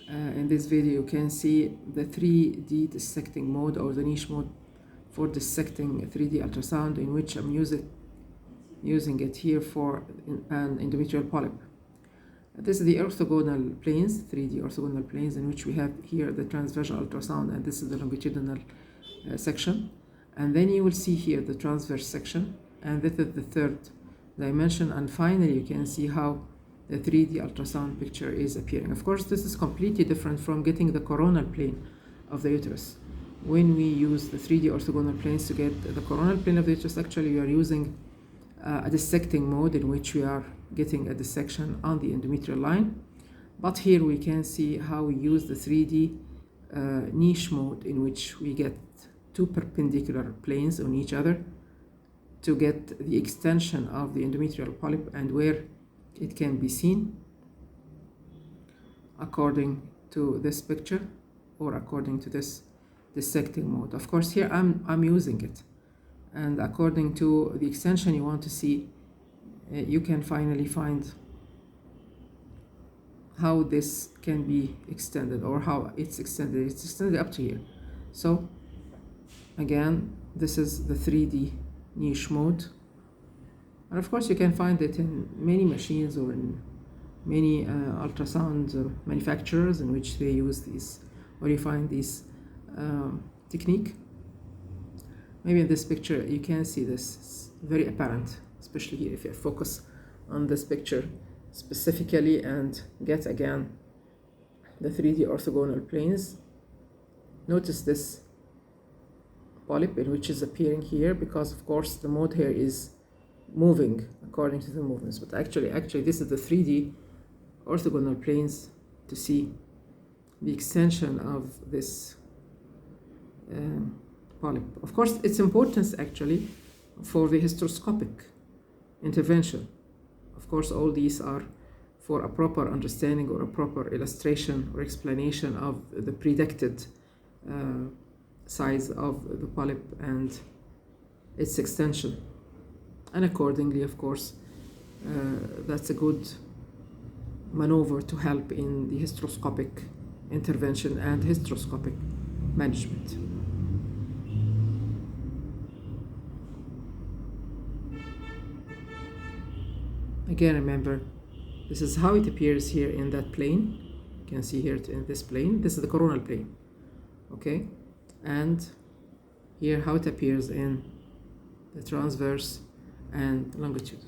in this video, you can see the 3D dissecting mode or the niche mode for dissecting 3D ultrasound, in which I'm using it here for an endometrial polyp. This is the orthogonal planes, 3D orthogonal planes, in which we have here the transvaginal ultrasound, and this is the longitudinal section. And then you will see here the transverse section, and this is the third dimension. And finally, you can see how the 3D ultrasound picture is appearing. Of course, this is completely different from getting the coronal plane of the uterus. When we use the 3D orthogonal planes to get the coronal plane of the uterus, actually we are using a dissecting mode in which we are getting a dissection on the endometrial line. But here we can see how we use the 3D niche mode, in which we get two perpendicular planes on each other to get the extension of the endometrial polyp and where it can be seen according to this picture or according to this dissecting mode. Of course, here I'm using it, and according to the extension you want to see, you can finally find how this can be extended or how it's extended. It's extended up to here. So again, this is the 3D niche mode. And of course, you can find it in many machines or in many ultrasound manufacturers in which they use these, or you find this technique. Maybe in this picture you can see this. It's very apparent, especially here if you focus on this picture specifically and get again the 3D orthogonal planes. Notice this polyp, in which is appearing here, because of course the mode here is moving according to the movements, but actually this is the 3D orthogonal planes to see the extension of this polyp. Of course, its importance actually for the hysteroscopic intervention. Of course, all these are for a proper understanding or a proper illustration or explanation of the predicted size of the polyp and its extension. And accordingly, of course, that's a good maneuver to help in the hysteroscopic intervention and hysteroscopic management. Again, remember, this is how it appears here in that plane. You can see here in this plane. This is the coronal plane, okay? And here how it appears in the transverse and longitude.